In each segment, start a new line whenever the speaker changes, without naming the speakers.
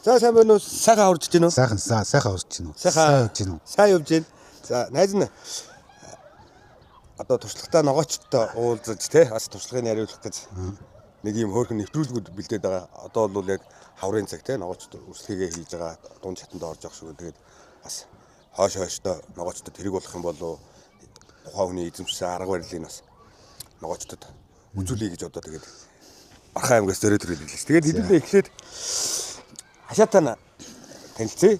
За сайн байна уу? Сайхан хурж гин үү?
Сайхан хурж гин үү?
Сайхан явж гин үү? Сайн явж гин. За найз нь одоо туршлагатай ногоочтой уулзаж те бас туршлагыг яриулах гэж нэг юм хөөрхөн нэвтрүүлгүүд бэлдээд байгаа. Одоо бол яг хаврын цаг те ногоочд үрслэгээ хийж байгаа дунд чатанд орж явах шиг. Тэгээд бас хойштой ногоочдод тэрэг болох юм болов тухайн хүний эзэмшсэн арга барилыг бас ногоочдод үзүүлэе гэж одоо тэгээд Бархан аймгаас зөрөө төрөл хэлсэн. Тэгээд хэдүүлээ эхлээд хашаатаа танилцъя.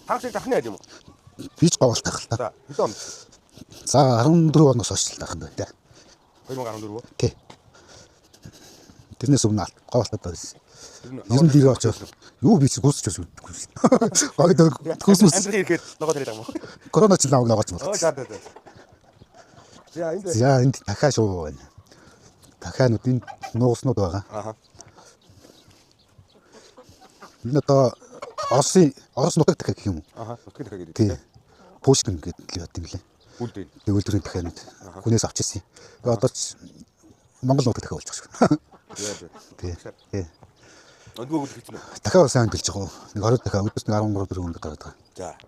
Таашиг дахны яд юм уу?
Бич говалт тах л та.
За, хэдэн он?
За 14 оноос хойш тах юм байна.
2014 үү?
Тий. Тэрнээс өмнө говалтад байсан. 92 очоод юу бич гүйсч байсан. Гойд гүйсмэс.
Амдрын ирэхэд ногоо тариад байгаа юм уу?
Корона ч ногоо ногооч бол.
За.
За энд дахиад шуу байна. Дахиад энд нуугснууд байгаа.
Аха.
Энэ одоо Орос нутаг дахиад гэх юм уу?
Аха, нутгийн дахиад гэдэг.
Тий. Пушкин гэдэг л юм лээ.
Үлдээ.
Үйлдвэрийн дахиад хүнээс авч ирсэн. Одоо ч Монгол нутаг дахиад болж байгаа шүү. Тий.
Өдгөө үл хийчихнэ.
Дахиад сайн билж байгаа. Нэг 20 дахиад өдөрт 13 4 өнөд гараад байгаа.
За.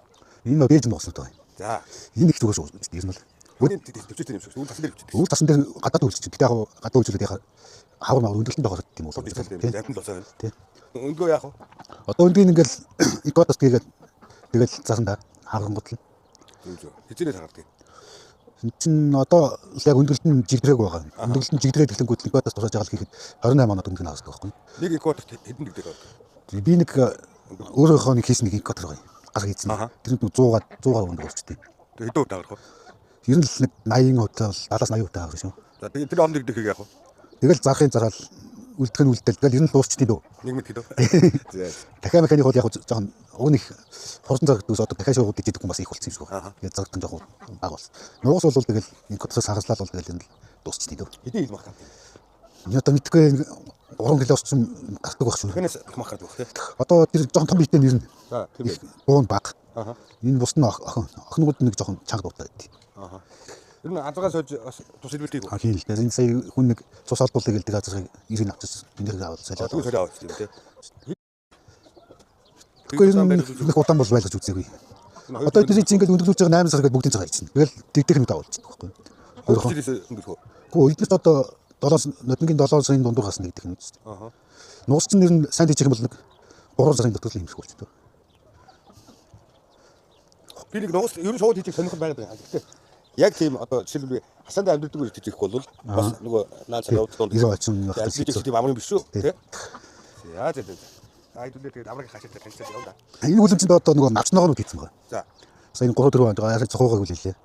Энэ нь бэж нуугснууд байна.
За.
Энэ их зүгээс ирнэ л.
Үний төвчтэй юм шиг. Үл тасан дээр төвчтэй.
Үл тасан дээр гадаад үйлчлэж. Гэтэ яг гадаад үйлчлээд яхаа хавар маа өндөлтөнд байгаа юм уу?
Тийм. Амтнд болсоо байна.
Тий.
Өндгөө яах вэ?
Одоо өндгийн ингээл экотос гээд тэгэл засанда хаагангууд л.
Зүг. Хизэнэ харагдав.
Энд чинь одоо яг өндөлтөнд жигдрээг байгаа. Өндөлтөнд жигдрээд эхлэнгүүт экотос тусаж байгаа л хийхэд 28 оноод өндгөн хаагдаг байхгүй.
Нэг экотос хэдэн дэгдэг байна?
Би нэг өөрийнхөө нэг хийсэн нэг экотос гоё. Гар хийсэн. Тэр нь 100-аар өндөг болчтой.
Тэг хэдэн удаа гарах вэ?
Ер нь л нэг 80 удаа 70-80 удаа гарах шүү.
За тэгээд тэр он дэгдэг яах вэ?
Тэгэл зарахын зараал үлдэх нь үлдэл. Тэгэл ер нь дуусчихдээ дөө.
Нэг мэд хэд вэ? За.
Дахиад механик бол яг жоохон ууных хурдан зарагддаг одоо дахиад шуугууд дэждэг хүмүүс их болсон юм шиг байна. Тэгээд зарагдсан жоохон бага болсон. Нуус бол тэгэл энэ котосоос хагаслал бол тэгэл ер нь дуусчихдээ дөө.
Хэдийн ил мах гад.
Энэ одоо мэдгүй 3 килоос ч гардаг байх шүү.
Тэрнээс мах гад байх тий.
Одоо тэр жоохон том биетэй нэр нь.
За тийм ээ.
Буун баг.
Аха.
Энэ бус нь охинууд нэг жоохон чанга дутаад байд.
Аха. Тэр нь азгаа сууж бас тус илбэлтийг.
А хийн л дээ. Энэ сая хүн нэг цус олдуулдаг гэдэг азрыг 90 авчихсан. Энийг аваад салаад.
Тэгвэл солио авчих юм тий.
Тэгвэл нэг удаан бол байлгаж үзээгүй. Одоо эдний чинь ингээд өндөрлүүлж байгаа 8 сар гээд бүгдийн цагаа хийчихнэ. Тэгэл дэгдэх нь давуулчих байхгүй. Гөө эднээс одоо 7 сарын дундуур гасан дэгдэх нь үст.
Аха.
Нуус чинь нэр нь сайн дийчих юм бол нэг 3 сарын дотор л юм шиг болчихдог.
Би нэг нуус ер нь шууд хийчих сонирхол байгаад байгаа. Гэхдээ яг тийм одоо жишээлбэл хасаанд амьддаг үйл хийх бол бас нөгөө наад цаа явуулдаг дунд
90 очин явах
гэсэн тийм амрын биш шүү тий. За. Айдуулээ тэгээд амрыг хашаатаа танилцаад явна.
Энэ үлэмжинд одоо нөгөө навчногоонууд хийсэн байгаа.
За.
Сая 3-4 онд яг цохоогоо хүлээлээ.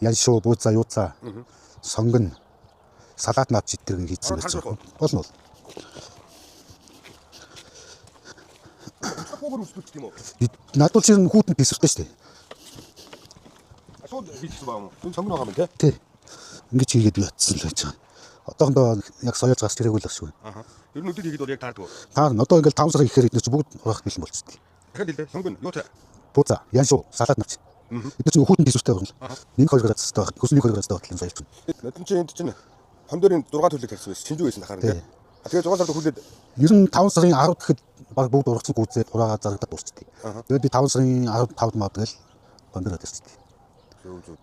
Ян шуу, бууцаа, юуцаа, сонгон, салаат наад читрэг хийсэн байж байгаа. Болно бол.
Хогор үсгүүлчих юм уу?
Надад чинь хүүтэнд бисэртэй шүү дээ.
Шууд хийчихсэн баа юм уу? Хүн сонгон байгаа юм тий.
Тий. Ингэж хийгээд ятсан л байж байгаа. Одоохондоо яг соёоз гас тэрэг л баг шүү.
Аха. Ер нь өдөр хийгээд бол яг таардаг уу?
Таа одоо ингээл 5 сар ихээр эдгээр чи бүгд урах бэлэн болчихсон.
Дахиад хэлээ. Сонгон юу та?
Бууцаа, ян шуу, салаат навч. Эдгээр чи хүүтэнд бисэртэй байна. Нэг 2 градустай байх. Хүсний 2 градустай бодлон соёлч.
Энд чинь хом дээрийн 6 төлөг тавьсан байсан. Шинжүү байсан дахаар тий. Тэгээд 6 сард хүлээд
ер нь 5 сарын 10 гэхэд баг бүгд ургацсан гүйцээ хураагаа зарагдаад дуусчихдээ. Тэгээд би 5 сарын 15-д мод тэгэл гондороод ирчихсэн.
Зүг.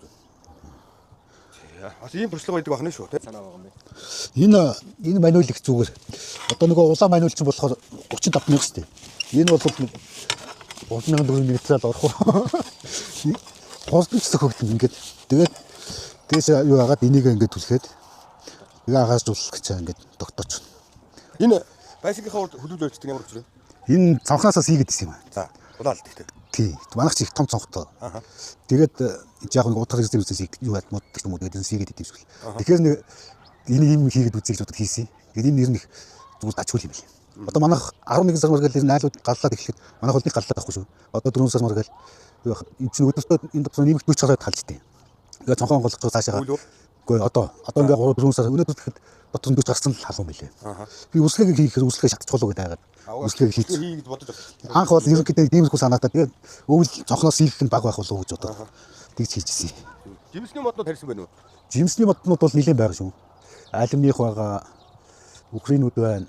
Бас ийм туршлага байдаг байна шүү тий. Санаа байгаа юм
байна. Энэ мануйл их зүгээр. Одоо нөгөө улаан мануйл чинь болохоор 35 мянга шүү дээ. Энэ бол 3400 метрэл орох. Хосдчихсан хөвгөл ингээд тэгээд дээш юу хагаад энийг ингээд түлхээд яг агаажуулах гэж ингээд тогтооч.
Энэ байшингийнхаа урд хөдөлгөж өрчдөг ямар учраас?
Энэ цонхноосоо хийгээд исэн юм байна.
За, улаал гэхдээ.
Тий. Манайх чи их том цонхтой. Тэгээд яг нэг утгаар зүйлсээс юу яд мод гэх юм уу тэгээд энэ хийгээд идэв шүү. Тэгэхээр нэг энэ юм хийгээд үзье гэж бодод хийсэн. Тэгээд энэ нэр нь их зүгээр дачгүй юм байна. Одоо манайх 11 сар мөргөл энэ айлууд галлаад эхлэхэд манайх бол нэг галлаад байхгүй шүү. Одоо 4 сар мөргөл юу энэ чинь өдөртөө энэ дотор нэмэлт бич гараад талж тээ. Тэгээд цонхон голгоч цаашаа. Үгүй одоо ингээ 3 4 сар өнөөдөр тэгэхэд дотор нь бич гарсан л халуун билээ. Би үслэгийг хийхээр үслэгээ шатчихвол гэдэг байгаад. Үслэгийг
хийгээд бодож байна.
Анх бол ерөнхийдөө диймсгүй санаатай. Тэгээд өвөл цонхноос хийх нь баг байх болов уу гэж бодоод тэгж хийжсэн.
Жимсний моднууд харьсан байна уу?
Жимсний моднууд бол нэлээд байгаа шүү. Алюминих байгаа. Украинууд байна.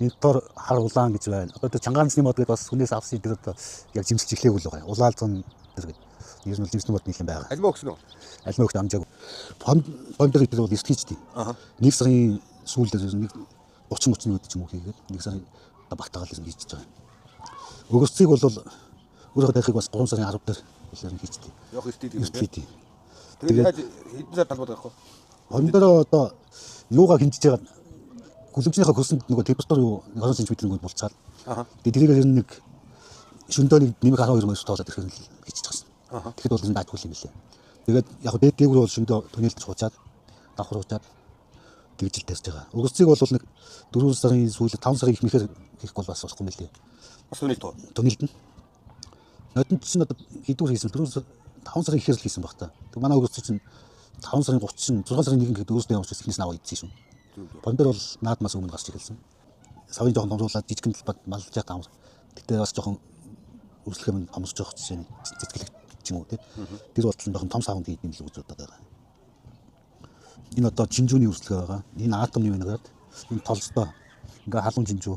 Интер хар улаан гэж байна. Одоо тэр чангаанцны мод гэдэг бас хүнээс авсан тэр одоо яг жимсэлж эхлэегүй л байгаа. Улаалцсан тэр ер нь жимсэлт мод нэлээд байгаа.
Альма өгсөн үү?
Альма өгч амжаагүй. Фондер гэдэг бол эсгийчтэй. Нэг сарын сүүлд нэг 30 үед ч юм уу хийгээд нэг сарын багтаагаал хийж байгаа. Өгөөсцийг бол өөрөө дахиг бас 3 сарын 10 дээр хийжтэй.
Яг студид.
Тэгээд
хэдэн сар талбад байхгүй.
Фондер одоо юугаа хэмжиж байгаа гүлэмжнийхээ хөрсөнд нөгөө температур юу 20 см нөгөө болцаад. Тэгээд тэрийг нэг шөндөө нэг нэмэх 12 мөс тоолоод ирэхээр л хийчих гэсэн. Тэгэхэд бол энэ даатгүй юм билээ. Тэгээд яг дээгүүр бол шөндөө тунэлд хуучаад давхруулчаад тэгж л тарьж байгаа. Өгөөсцийг бол нэг 4 сарын сүүлд 5 сарын ихнийхээр хийхгүй бол бас болохгүй мэлээ.
Бас тунэлд тоо.
Тунэлд нь. Нотон чинь одоо хэдүүр хийсэн 4 5 сарын ихээр л хийсэн баг та. Тэг манай өгөөсцийг чинь 5 сарын 30 6 сарын 1 гээд өөрсдөө явуулж ихнээс наваа идсэн шүү. Фондер бол наадмаас өмнө гарч ирсэн. Савын жоохон томруулаад жижигэн талбад малж яах таамар. Тэгтээ бас жоохон үрслэхэм амсж явах жишээ цэцгэлэг ч юм уу тийм. Тэр бол жоохон том савнд хийх юм л үзүүд байгаа. Энэ одоо жинжүүний үрслэгээ байгаа. Энэ атомны виноград, энэ толстой. Ингээ халуун жинжүү.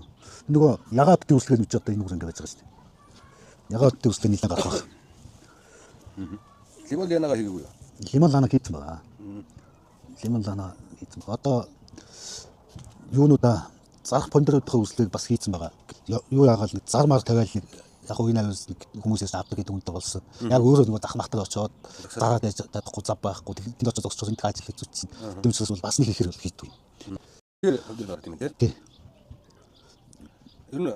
Нөгөө ягаад гэдэг үрслэгээ нь ч одоо энэ үр ингээ байж байгаа шүү дээ. Ягаад гэдэг үрслэгээ нэлээд гарах байна.
Лимон ланага хийгээгүй юу?
Лимон лана хийсэн байгаа. Лимон лана хийсэн. Одоо юунуудаа зарах фондеруудын үрслэгийг бас хийсэн байгаа. Юу яагаад нэг зармаар тавиал нэг яг уу энэ аюулс нэг хүмүүсээс авдаг гэдэг үнтэй болсон. Яг өөрөө нөгөө дахмахтар очоод зараад чадахгүй зав байхгүй. Тэнд очоод зогсож энэ ажил хийж үзсэн. Дэмжлээс бол бас нэг ихэр бол хийдэг.
Тэр фондер байгаа тийм ээ.
Тий.
Ер нь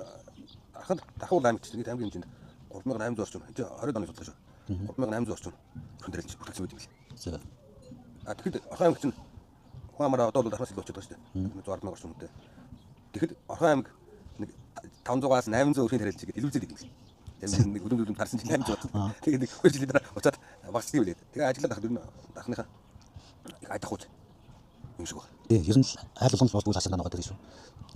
ахад дахуул аймагт чинь хамгийн хэмжээнд 3800 орчим. Энд 20 оны судалгаа шүү. 3800 орчим фондерлж бүртгэсэн байт юм бэл. Тэгэхэд Орхон аймаг чинь Хуамараа одоо бол дахнаас илүү очиж байгаа шүү дээ. 110 мянган орчим үнэтэй. Тэгэхэд Орхон аймаг нэг 500-аас 800 өрхийн тарилж игээд илүү зэдэг юм бэл. Тэгээд нэг өрөм тарсан чинь 800 бат. Тэгээд нэг 2 жилийн дараа уцаад багсдаг билээ. Тэгээд ажиллаад ахад ер нь дахныхаа их айдахууч юм шиг байна.
Тий, ер нь айлгын болдгоо цаашаа наваад ирсэн шүү.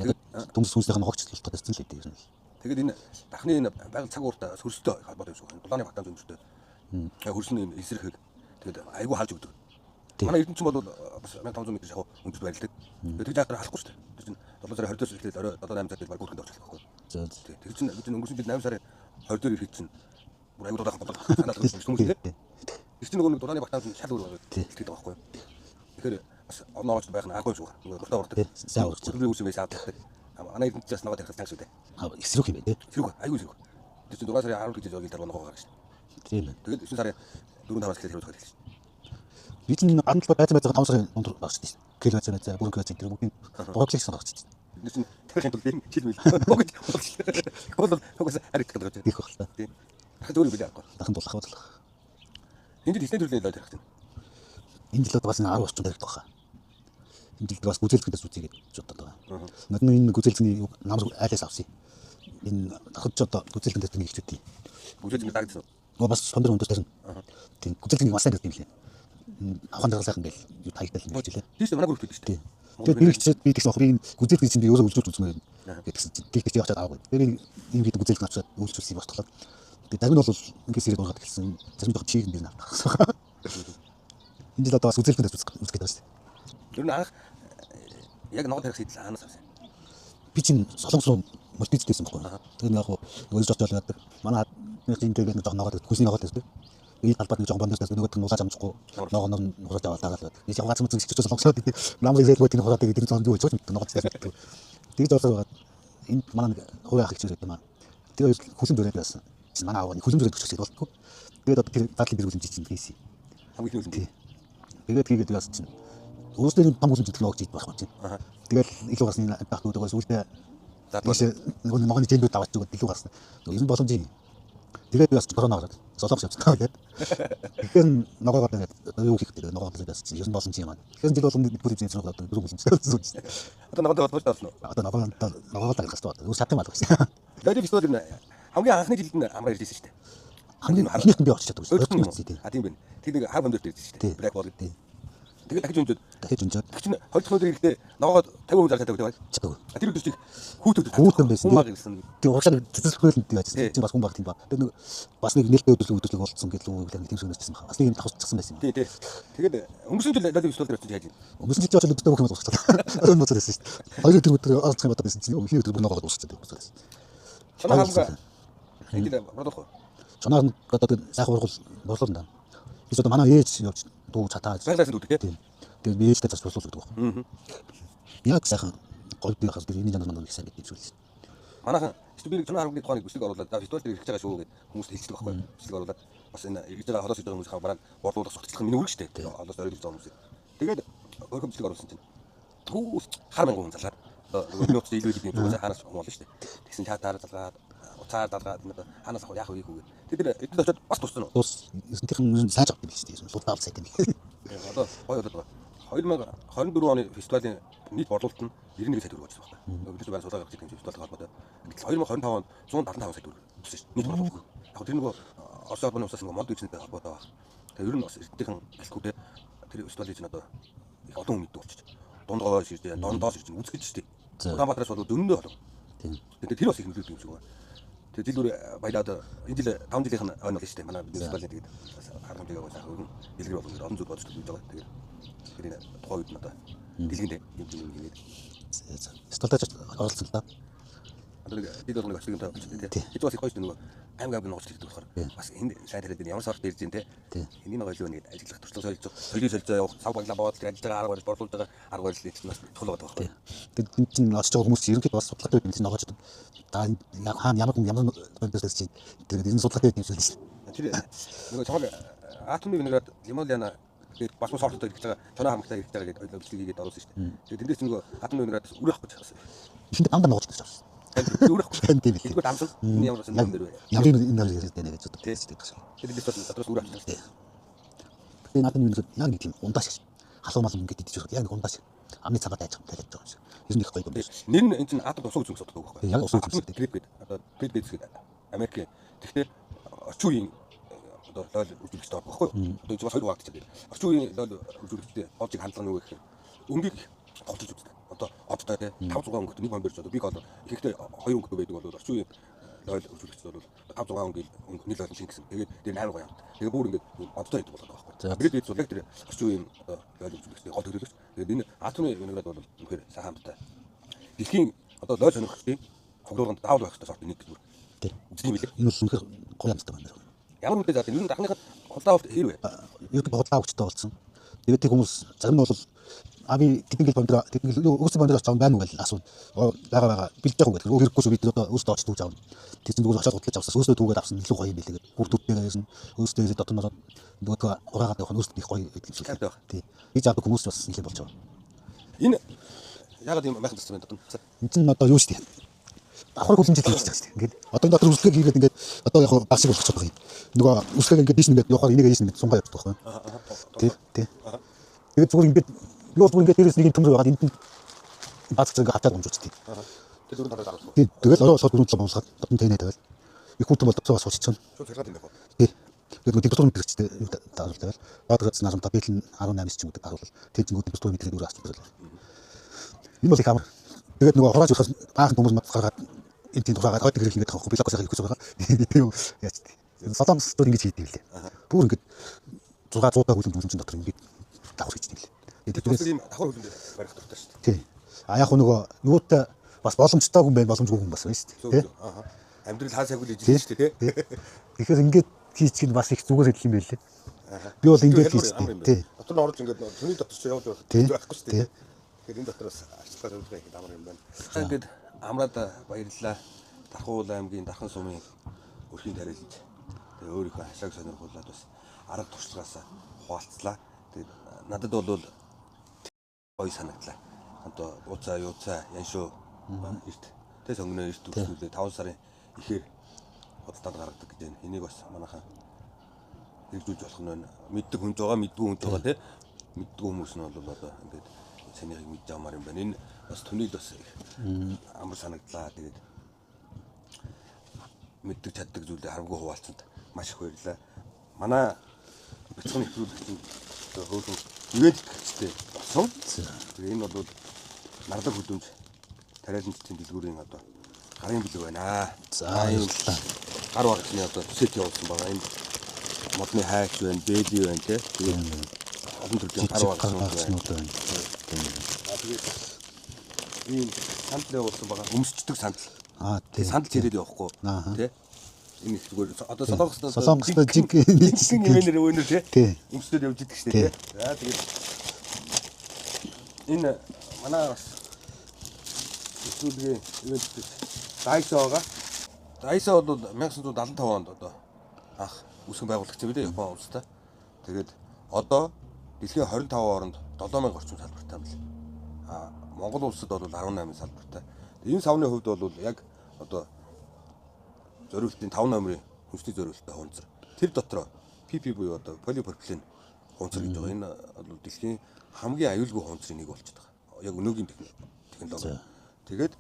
Яг төмс сүнсийнх нь хогч тултаад ирсэн л дээ ер нь.
Тэгээд энэ дахны энэ байгаль цаг ууртаа хөрстэй холбоотой юм шиг байна. Дулааны батан зөмстэй. Яг хөрсөн юм эсрэг тэгээд айгүй хаалж өгдөг. Манай эрдэнэ ч бол бас 1500 м яг өндөр байрладаг. Тэгээд яг халахгүй шүү дээ. Тэр чинь 7 сарын 20-оос эхлээд орой 7-8 цаг баг бүрхэнд орчих байхгүй. Тэр чинь өнгөрсөн жил 8 сарын 20 дээр ирэхэд чинь бүр айгүй дулаахан болоод санаад хүмүүс тийм. Тэр чинь нөгөө дулааны батан шал өөр болоод хэлдэг байгаа байхгүй. Тэгэхээр бас оноогч байх нь аггүй шүү. Нөгөө дуртай урдаг.
Сайн урдаг.
Бүрийн үсэн байсаа авдаг. Манай эрдэнэ ч бас ногоо тарих таньш үү.
Эсрэг юм байна тий.
Эсрэг айгүй эсрэг. Тэр чинь 6 сарын 10 гэж зориг дараа ногоо гаргаж шүү.
Тийм байна.
Тэгээд 9 сарын 4-5-аас эхлээд хэрэгжих хэлсэн.
Би чинь андл байцаа 5 сарын өндөр багш тийм. Кэл байцаа бүрэн байцаа тэр бүгдийн бодлыг санагч тийм.
Тэр чинь тэрхийн тул би жил мэл. Богд. Бол хогос харагдах гэж байна.
Их байна.
Тийм. Дахад өөр билээ аахгүй.
Дахин дулах бодлох.
Энд жил ихний төрлөө тарих тийм.
Энэ жил бас 10 орчим тарих байгаа. Энэ жил бас гүзээлцгээс үзье гэж боддог байгаа. Надад энэ гүзээлцний намар айлаас авсан. Энэ дахад ч одоо гүзээлцэнд дээр хэлчихвээ.
Гүзээлцэнд дагдсан.
Бас фондер өндөр тарина. Тийм гүзээлцний маш сайн гэдэг юм лээ. Авхан дарга сайхан гээл юу таягдал юм хэлээ.
Тийм манай групп гэдэг шүү дээ.
Тэгээд би ихчээд би тэгсэн охрын гүзээлцний чинь би өөрөө үлдүүлж үзмээр гэдгсэн чинь тэгтээ яваад аваагүй. Тэгээд ийм гэдэг гүзээлц авчаад үйлчлүүлсэн бослоо. Тэгээд зарим нь бол ингээс ирээд ургаад хэлсэн. Зарим жоохон чиг нэр авах. Энэ жил одоо бас гүзээлцэнд үзэх гэдэг байна шүү дээ.
Ер нь анх яг ногоо тарих сэтэл хаанаас авсан.
Би чинь солонгос руу мультицтэйсэн байхгүй. Тэгээд яг нөгөө жоо яадаг. Манай нэг энэ тэгээд нэг жоохон ногоо хүсний ногоо тавьдаг. Энэ талбад нэг жоохон бондоос нөгөөд нь улааж амжихгүй ногоо нь хураад аваад тагаалаад. Би яг гацсан зэгч солонгосоо намайг хэлээд энэ хураад гэдэг энэ зон юу ч ногоо тавьдаг. Тэгээд одоо энэ манай хувийн ах ихчээр гэдэг юм аа. Тэгээд хүлэн дүрээд байсан. Манай аав нь хүлэн дүрээд өчсөж болтгоо. Тэгээд одоо тэр дадлын бэргүүлэмж чинь хийсэн.
Хамгийн их үлдээ.
Тэгээд хийгээд яасан чинь өөрөөсөө том хүлэмж гэдэг ногоо хийж болох юм чинь. Тэгээд илүү гарсан энэ багтуудаас үлдээ. Нөгөө ногооны жиндүүд аваад зүгээр илүү гарсан. Ер нь боломж юм. Тэгээд бас корона гараад солонгос явчихсан тэгээд. Тэгэхээр ногоогоо тэгээд юу хийх гэдэг ногоогоо тэгээд чинь ер нь боломж юм аа. Тэгэхээр жил болгоно бүр зэн зэрэг одоо дөрөв боломж.
Одоо ногоодоо болж таасан уу?
Одоо ногоогоо гаргах хэрэгтэй. Юу шатсан мал гэсэн.
Тэгээд би студид хамгийн анхны жилд нь амраа ирсэн шүү дээ.
Хамгийн анхных нь би очиж чаддаг шүү.
А тийм байна. Тэр нэг хар бомбер дээрсэн шүү дээ. Black Ball гэдэг. Тэгээд дахиж өнжөөд.
Тэг
чинь 2 дахь өдөр ирэхдээ ногоогоо 50% зархаад байдаг.
чиг.
Тэр өдөр чинь хүүтүүд
Хүүтэн байсан.
Хүн баг гэсэн.
Тэг уушаа цэцэрлэхэл нь яаж чи бас хүн баг тийм ба. Тэр нэг бас нэг нээлттэй өдөрлөг болсон гэдэг л үгээр тийм сүнэсчихсэн байна. Бас нэг юм давхцсан байсан юм.
Тий. Тэгээд өнгөрсөн жил лали висвал дээр очиж яаж юм.
Өнгөрсөн жил ч өдөртэй бүх юм дуусчихлаа. Өн моцор байсан шүү дээ. Хоёр өдөр олцох юм бодож байсан чинь хин өдөр бүр ногоогоо дуусчихсан.
Чанаа хамга энд бодох.
Чанаа одоо сайхан ургал борлуулна даа. Бид одоо манай ээж явж дуу чатаа.
Байгалаас дүүдэг тий.
Тэгээд би ээжтэй цаас борлуулдаг байна. Яг сайхан гоё би хас би энэ жанр манд их сайн гэдэг зүйл.
Манайхан студийг чанаа хамгагийн тухайг бүслэг оруулаад фестивал дээр ирэх гэж байгаа шүү гэдэг хүмүүст хэлчихдэг байхгүй. Бүслэг оруулаад бас энэ ирж байгаа холоос ирж байгаа хүмүүсийн бараг борлуулах сурталчлах миний үрг шүү дээ. Холоос орж байгаа хүмүүс. Тэгээд өөрхөн бүслэг оруулсан чинь түүс хар мянган хүн залгаад минут илүү илүү юм ханаас хүмүүс шүү дээ. Тэгсэн чатаар залгаад уцаар далгаад ханаас яах вэ хүү. Тэр эдгээр очиод бас туссан уу?
Тус эсэнтийн сайн жагд биш тийм султаал сайт юм.
Одоо гоё болоод байгаа. 2024 оны фестивалийн нийт борлуулалт нь 91 сая төгрөг болсон байна. Бид байна судалгаа хийх фестивалтай холбоотой. Гэтэл 2025 онд 175 сая төгрөг болсон шүү дээ. Нийт борлуулалт. Яг тэр нөгөө Орос улбаны усаас нөгөө мод үжинтэй холбоотой байна. Тэгээ ер нь бас эрдэнэхэн алхуудээ тэр фестивалыг чинь одоо их олон хүн мэддэг болчих. Дундгоос ирж, дондоос ирж үзэж шүү дээ. Улаанбаатараас бол дөрөндөө болов. Тийм. Тэгэхээр тэр бас их нөлөөлдөг юм шиг байна. Тэгээ жилүүр баялаад энэ жил 5 жилийнх нь ойн бол шүү дээ. Манай бизнес балын тэгээд харамжиг аваад хөргөн дэлгэр болгох олон зүйл бодож хийж байгаа. Тэгээд тэр энэ тухайн үед нь одоо дэлгэндээ юм хийгээд
столтаж оролцсон л да.
Одоо бид бол нэг очлог юм таа болчихсон тийм. Бид бас их гоё нөгөө аймаг нуугч гэдэг болохоор бас энэ сайн талаад ямар сорт ирж дээ тийм. Энийг ойлгоо нэг ажиллах туршлага солилцоо явах сав баглаа боод тэр ажиллаж байгаа арга барил борлуулж байгаа арга барил эцэст бас чухал байдаг байхгүй.
Тэгээд энэ чинь очиж байгаа хүмүүс ерөнхийдөө бас судлаатай байх юм ногоочд да яг хаана ямар контекст чинь тэгээд энэ судлаатай байх юм шиг л.
Тэр нөгөө чамаг атомны винеград лимоляна тэгээд бас сорттой ирж байгаа чоноо хамгаалаа ирж байгаа гэдэг ойлголцыг хийгээд оруулсан шүү дээ. Тэгээд тэндээс нөгөө атомны винеград үрэх гэж байна.
Эхэнд дандаа ногоочд гэж байна.
Үрэх гэж тийм ээ. Тэгвэл амсал энэ ямар юм дээр вэ?
Ямар юм яриад байна гэж боддог.
Тэгээд тэндээс бас доторос үрэх гэж байна.
Тэгээд надад юу нэг яг нэг тийм ундаас халуун мал ингээд идэж байгаа. Яг нэг ундаас амны цагаат айж байгаа талж байгаа юм шиг. Ер нь их гоё юм байна.
Нэр нь энэ чинь атом усуу үзэн асуудаг байхгүй.
Яг усуу үзэн
грипп гэдэг. Одоо грипп гэдэг Америк. Тэгэхдээ орчин үеийн одоо лол үзүүлэгчтэй байхгүй. Одоо ч бас хоёр багт чинь. Орчин үеийн лол үзүүлэгчтэй олжиг хандлага нь юу гэх юм. Өнгийг тогтолж үздэг. Одоо одтой те 5-6 өнгөт нэг хон барьж одоо биг одоо ихэнхдээ 2 өнгөт байдаг бол орчин үеийн лол үзүүлэгчтэй бол 5-6 өнгө нэг лол шиг гэсэн. Тэгээд тэр 8 гоё юм. Тэгээд бүр ингээд одтой байдаг болоод байгаа байхгүй. Бид бид яг тэр орчин үеийн одоо лол үзүүлэгчтэй гол төлөөлөгч. Тэгээд энэ атомны винеград бол үнэхээр сайн хамттай. Дэлхийн одоо лол сонирхчдын хогдуулганд даавал байх хэрэгтэй сорт нэг зүгээр. Тийм билээ.
Энэ бол үнэхээр гоё амттай байна.
Ямар үнэтэй заатай. Ер нь анхныхад худлаа авалт хэр вэ?
Юу гэдэг худлаа авчтай болсон. Тэгээд тэг хүмүүс зарим нь бол аби техникэл бандра техникэл өөрсдөө бандраас цаан байна уу гэж асуув. Бага бэлдэж байгаа гэдэг. Өөр хэрэггүй бид одоо өөрсдөө очиж түүж аавна. Тэр чинь зүгээр очиад готлож авсан. Өөрсдөө түүгээд авсан илүү гоё юм билээ гэдэг. Бүрдүүдтэйгээ ирсэн. Өөрсдөө ирээд дотор нь нөгөө ураагаад явах нь өөрсдөө их гоё гэдэг юм шиг байна. Тий. Гэж авдаг хүмүүс бас нэлээд болж байгаа.
Энэ ягаад юм майхан тассан байна дотор?
Энд чинь одоо юу шүү дээ. Давхар хүлэмжтэй хийж байгаа шүү дээ. Ингээд одоо энэ дотор үсгэлэг хийгээд ингээд одоо яг багсыг болгочих байгаа юм. Нөгөө үсгэлэг ингээд дийш нэгээд явахаар энийг ийш нэгээд сунгаа явдаг байхгүй. Тий. Тий. Тэгээд зүгээр ингээд юу зүгээр ингээд дээрээс нэг төмөр байгаа энд бацч ингээд хатаад гомжуулчих.
Тэр дөрөв тараад гаргасан.
Тий. Тэгээд ороо сод дөрөв бомсгаад дотн тэнэ тавил. Их хүтэн бол доцоо сууччихсан.
Шууд хэрэг юм байна.
Тий. Тэгээд диктатор мэдэрчтэй даалгавал баадрагц наасамта бэлэн 18 ч юм уу даалгавал тэжингүүд диктатор мэдэрэг дөрөв авчих байлаа. Энэ бол их амар. Тэгээд нөгөө хураач ухаас баахан хүмүүс мат гаргаад энэ тийм тухайгаар хойд хэрэг хийгээд байгаа хөө блокос хийх гэж байгаа. Тийм яач тий. Солонгос төр ингэж хийдэг лээ. Бүр ингэж 600 хүлэмж дотор ингэж давхар хийдэг лээ.
Тэгэхээр ийм давхар хүлэмж барих дуртай шүү дээ.
Тий. А яг нөгөө юутай бас боломжтой хүн байна, боломжгүй хүн бас байна шүү дээ.
Аа. Амьдрал хаа сайгүй л хийж шүү дээ тий.
Тэгэхээр ингэж хийчих нь бас их зүгээр хэлэх юм байл лээ. Би бол ингэж хийчих. Тий.
Дотор нь орж ингэж түүний дотор ч явж байхгүй шүү дээ. Тэгэхээр энэ дотроос арчлаар явуулах их амар юм байна. Ингээд амраад баярлалаа. Дархуул аймгийн Дархан сумын өрхийн тариаланд тэгээ өөрийнхөө хашааг сонирхуулаад бас арга туршлагаас хуваалцлаа. Тэгээд надад бол гоё санагдлаа. Одоо ууцаа, юуцаа, яншуу эрт тэ сонгоно эрт үзүүлээ 5 сарын ихээр худалдаанд гаргадаг гэж байна. Энийг бас манайхан хэрэгжүүлж болох нь мэддэг хүн байгаа, мэдгүй хүн байгаа тэ мэддэг хүмүүс нь бол одоо ингээд санийхыг мэдж авмаар юм байна. Энэ бас түүнийг бас амар санагдлаа. Тэгээд мэддэг чаддаг зүйлээ харамгүй хуваалцсанд маш их баярлалаа. Манай бяцхан нэвтрүүлэгчид хөөрхөн ивент итгэгчтэй болсон. Тэгээ энэ бол нарлаг хөдөлмж тариаланчдын дэлгүүрийн одоо гарын билэг байна.
За баярлалаа.
Гар багцны одоо сет явуулсан байгаа. Энэ модны хайч байна, бэли байна те. Тэгээ олон төрлийн гар багцнууд байна. Тэгээд энэ сандал явуулсан байгаа. Өмсчдөг сандал.
Тийм.
Сандал чирээд явахгүй те. Энэ их зүгээр одоо
солонгостой жиг
нийцсэн нэмээр өнөр
тий.
өмсдөд явж идэг шүү дээ тий. За тэгээд энэ манай бас өсвөлгийн ивент Daiso байгаа. Daiso бол 1975 онд одоо анх үүсгэн байгуулагдсан билээ Япон улстай. Тэгээд одоо дэлхийн 25 орнд 7000 орчим салбартай юм байна. Монгол улсад бол 18 салбартай. Энэ савны хувьд бол яг одоо зориултын 5 номерын хүнсний зориулттай хунцар. Тэр дотроо PP буюу одоо полипропилен хунцар гэж байгаа. Энэ бол дэлхийн хамгийн аюулгүй хунцрын нэг болчиход байгаа. Яг өнөөгийн технологи. Тэгээд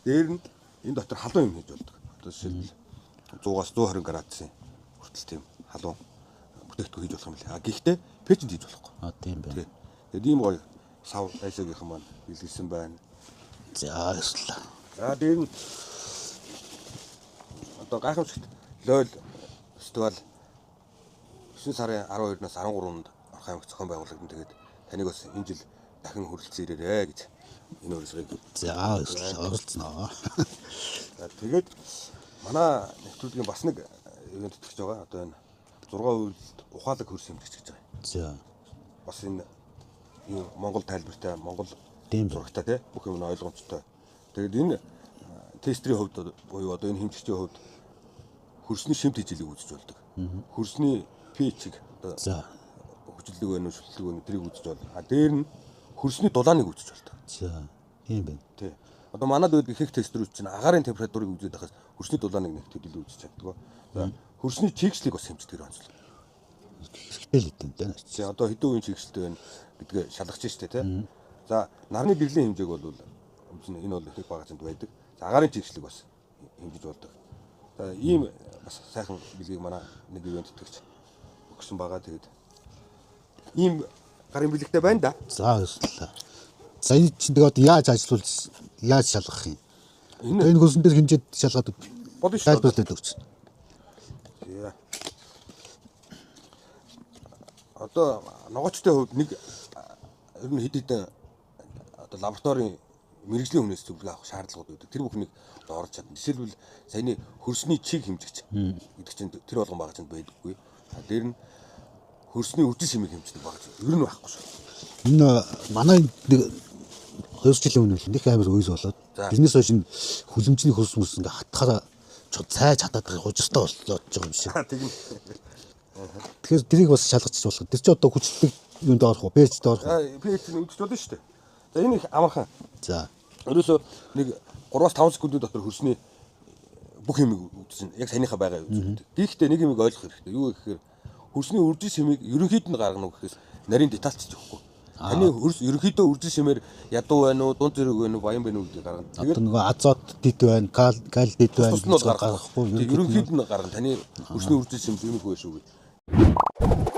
дээр нь энэ дотор халуун юм хийж болдог. Одоо жишээлбэл 100-аас 120 градусын хүртэл тийм халуун бүтээгдэхүүн хийж болох юм лээ. Гэхдээ пэчэнд хийж болохгүй.
Тийм байна.
Тэгээд ийм гоё сав Daiso-гийнхан маань бэлгэлсэн байна.
За баярлалаа.
За дээр нь одоо гайхамшигт LOL фестивал 9 сарын 12-наас 13-нд Орхон аймагт зохион байгуулагдана. Тэгээд таныг бас энэ жил дахин хүрэлцэн ирээрэй гэж энэ урилгыг.
За оролцсноо.
За тэгээд манай нэвтрүүлгийн бас нэг ивент итгэж байгаа. Одоо энэ 6 үйлдэлд ухаалаг хөрс хэмжигч гэж байгаа.
За
Бас энэ Монгол тайлбартай, Монгол
тийм
зурагтай тий бүх юм ойлгомжтой. Тэгээд энэ тестрийн хувьд буюу одоо энэ хэмжигчийн хувьд хөрсний шимт хижилийг үзэж болдог. Хөрсний pH-ийг одоо
за
хүчлэг байна уу, шүтлэг байна уу тэрийг үзэж болно. Дээр нь хөрсний дулааныг үзэж болдог.
за тийм байна.
Тий. Одоо манад үед ихэнх тестрүүд чинь агаарын температурыг үзээд байхаас хөрсний дулааныг нэг төдийлөө үзэж чаддаг. За хөрсний чигшлийг бас хэмждэг онцлог.
Хэрэгтэй л гэдэг юм
Тий. Одоо хэдэн үеийн чигшлтэй байна гэдгээ шалгаж штэ тий. За нарны бэрлийн хэмжээг бол энэ бол их багацанд байдаг. За агаарын чигшлийг бас хэмжиж болдог. За ийм бас сайхан билгийг манай нэг ивент итгэгч өгсөн байгаа. Тэгээд ийм гарын билэгтэй байна да.
За баярлалаа. За энэ чинь тэгээд яаж ажиллавал яаж шалгах юм? Энэ хөрсөн дээр хэмжээд шалгаад
Бодно шүү.
тайлбарлаад өгч.
Тий. Одоо ногоочтой хувьд нэг ер нь хэд хэдэн одоо лабораторийн мэрэгжлийн хүнээс зөвлөгөө авах шаардлагууд байдаг. Тэр бүхнийг одоо орж чадна. Жишээлбэл саяны хөрсний чиг хэмжигч гэдэг чинь тэр болгон багцанд байдаггүй. Дээр нь хөрсний үржил шимийг хэмждэг багц. Ер нь байхгүй шүү.
Энэ манай нэг 2 жилийн өмнө нэг амар үеис болоод бизнес хойш хүлэмжний хөрс мөрс ингээ хатахаараа цайж хатаад хужиртай болоод байгаа юм шиг.
Тийм.
Тэгэхээр тэрийг бас шалгачих болох. Тэр чинь одоо хүчлэг юунд орох вэ? Пэйжд орох уу?
Пэйжд үзэж болно шүү дээ. За энэ их амархан.
За.
Ерөөсөө нэг 3-5 секундын дотор хөрсний бүх юмыг үзсэн. Яг саяныхаа байгаа үзүүлдэг. Гэхдээ нэг юмыг ойлгох хэрэгтэй. Юу гэхээр хөрсний үржил шимийг ерөнхийд нь гаргана уу гэхээс нарийн детальчж өгөхгүй. Таны хөрс ерөнхийдөө үржил шимээр ядуу байна уу, дунд зэрэг байна уу, баян байна уу гэдгийг гаргана.
Тэгээд нөгөө азот дид байна, кал дид байна
гэж гаргахгүй. Ерөнхийд нь гаргана. Таны хөрсний үржил шим зүүнэг байх шүү гэдэг.